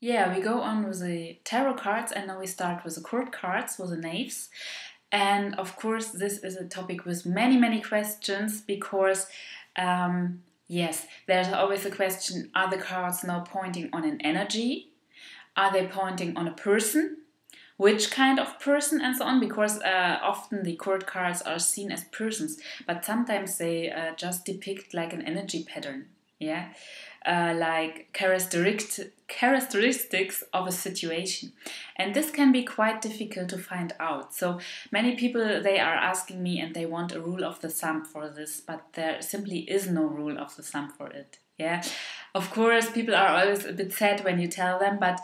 Yeah, we go on with the tarot cards, and now we start with the court cards, with the knaves. And of course, this is a topic with many, many questions because, yes, there's always a question, are the cards now pointing on an energy? Are they pointing on a person? Which kind of person, and so on? Because often the court cards are seen as persons, but sometimes they just depict like an energy pattern. Yeah, like characteristics of a situation, and this can be quite difficult to find out. So many people, they are asking me and they want a rule of the thumb for this, but there simply is no rule of the thumb for it. Yeah, of course people are always a bit sad when you tell them, but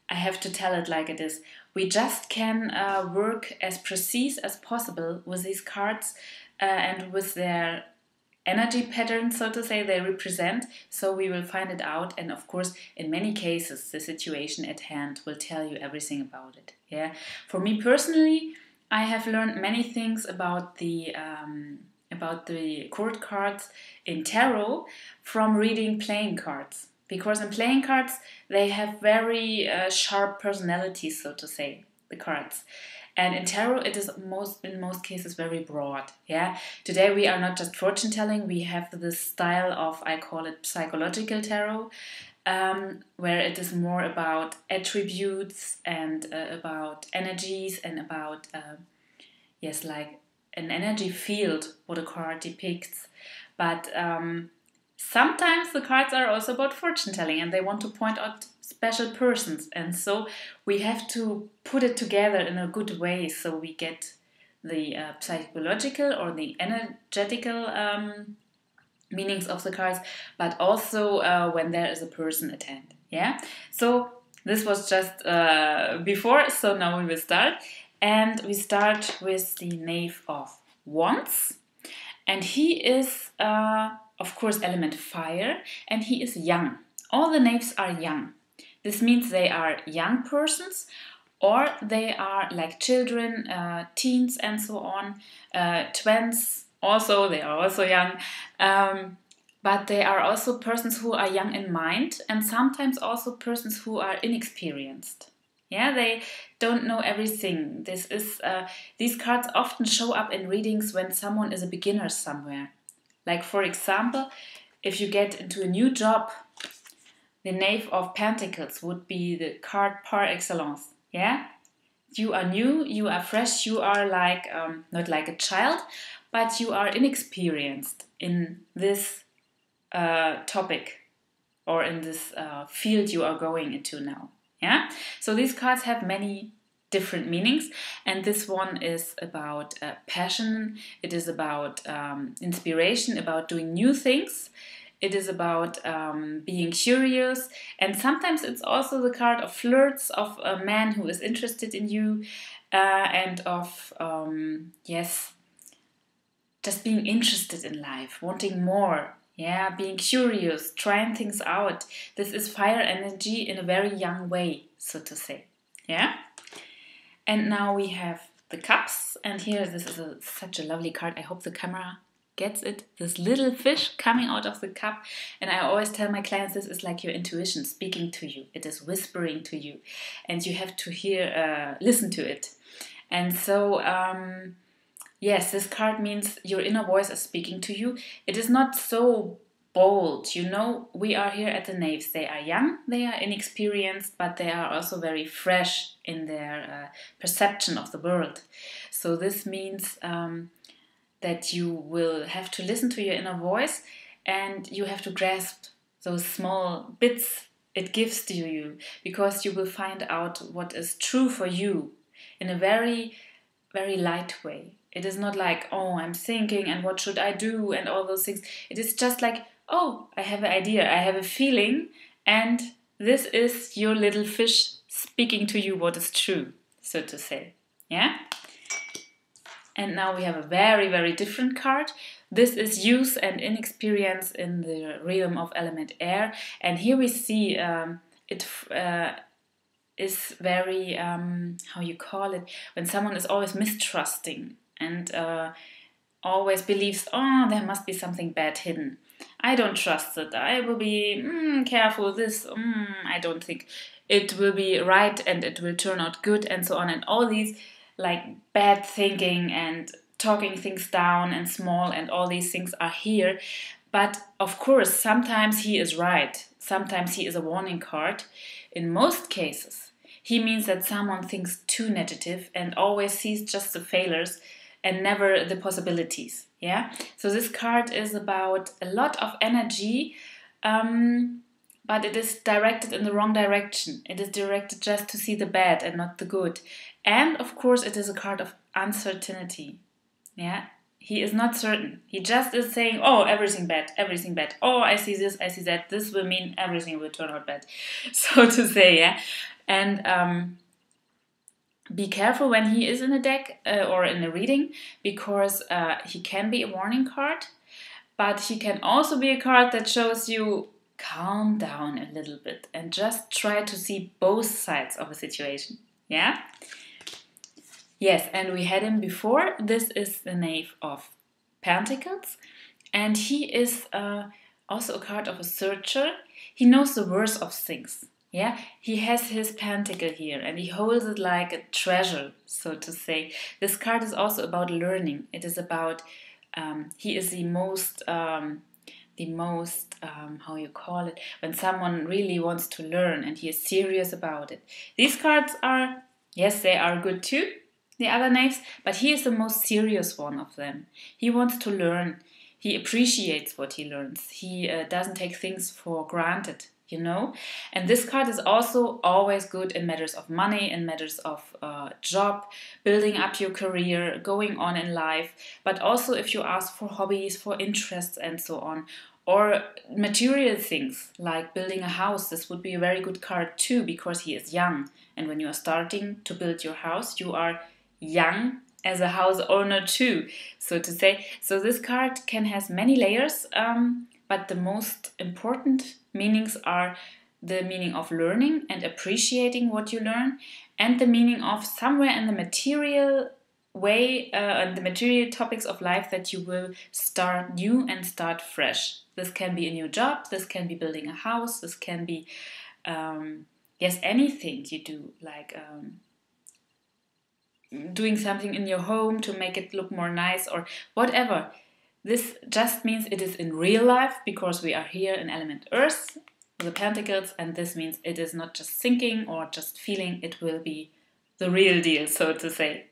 I have to tell it like it is. We just can work as precise as possible with these cards and with their energy patterns, so to say, they represent. So we will find it out, and of course, in many cases, the situation at hand will tell you everything about it. Yeah. For me personally, I have learned many things about the court cards in tarot from reading playing cards. Because in playing cards, they have very sharp personalities, so to say, the cards. And in tarot, it is in most cases very broad. Yeah. Today we are not just fortune telling. We have this style of, I call it psychological tarot, where it is more about attributes and about energies and about yes, like an energy field what a card depicts. But sometimes the cards are also about fortune telling, and they want to point out special persons, and so we have to put it together in a good way so we get the psychological or the energetical meanings of the cards, but also when there is a person at hand. Yeah, so this was just before, so now we will start, and we start with the Knave of Wands, and he is of course element fire, and he is young. All the knaves are young. This means they are young persons, or they are like children, teens, and so on. Twins, also, they are also young. But they are also persons who are young in mind, and sometimes also persons who are inexperienced. Yeah, they don't know everything. These cards often show up in readings when someone is a beginner somewhere. Like, for example, if you get into a new job, the Knave of Pentacles would be the card par excellence. Yeah? You are new, you are fresh, you are like, not like a child, but you are inexperienced in this topic or in this field you are going into now. Yeah? So these cards have many different meanings, and this one is about passion, it is about inspiration, about doing new things. It is about being curious, and sometimes it's also the card of flirts, of a man who is interested in you, and of, yes, just being interested in life, wanting more, yeah, being curious, trying things out. This is fire energy in a very young way, so to say, yeah? And now we have the cups, and here this is such a lovely card. I hope the camera gets it, this little fish coming out of the cup. And I always tell my clients, this is like your intuition speaking to you. It is whispering to you, and you have to listen to it. And so yes, this card means your inner voice is speaking to you. It is not so bold, you know. We are here at the Knaves. They are young, they are inexperienced, but they are also very fresh in their perception of the world. So this means that you will have to listen to your inner voice, and you have to grasp those small bits it gives to you, because you will find out what is true for you in a very, very light way. It is not like, oh, I'm thinking and what should I do and all those things. It is just like, oh, I have an idea, I have a feeling, and this is your little fish speaking to you what is true, so to say. Yeah? And now we have a very, very different card. This is youth and inexperience in the realm of element air. And here we see it is very, how you call it, when someone is always mistrusting and always believes, oh, there must be something bad hidden. I don't trust it. I will be careful. This, I don't think it will be right and it will turn out good and so on. And all these like bad thinking and talking things down and small and all these things are here. But of course, sometimes he is right. Sometimes he is a warning card. In most cases, he means that someone thinks too negative and always sees just the failures and never the possibilities. Yeah. So this card is about a lot of energy, but it is directed in the wrong direction. It is directed just to see the bad and not the good. And of course, it is a card of uncertainty. Yeah. He is not certain. He just is saying, oh, everything bad, everything bad. Oh, I see this, I see that. This will mean everything will turn out bad. So to say, yeah. And be careful when he is in a deck or in a reading, because he can be a warning card, but he can also be a card that shows you calm down a little bit and just try to see both sides of a situation. Yeah? Yes, and we had him before. This is the Knave of Pentacles, and he is also a card of a searcher. He knows the worth of things. Yeah, he has his pentacle here and he holds it like a treasure, so to say. This card is also about learning. It is about he is the most how you call it, when someone really wants to learn and he is serious about it. These cards are, yes, they are good too, the other knaves, but he is the most serious one of them. He wants to learn. He appreciates what he learns. He doesn't take things for granted, you know. And this card is also always good in matters of money, in matters of job, building up your career, going on in life, but also if you ask for hobbies, for interests and so on. Or material things like building a house. This would be a very good card too, because he is young. And when you are starting to build your house, you are young as a house owner too, so to say. So this card can has many layers, but the most important meanings are the meaning of learning and appreciating what you learn, and the meaning of somewhere in the material way and the material topics of life that you will start new and start fresh. This can be a new job, this can be building a house, this can be yes, anything you do, like doing something in your home to make it look more nice or whatever. This just means it is in real life, because we are here in element earth with the pentacles, and this means it is not just thinking or just feeling, it will be the real deal, so to say.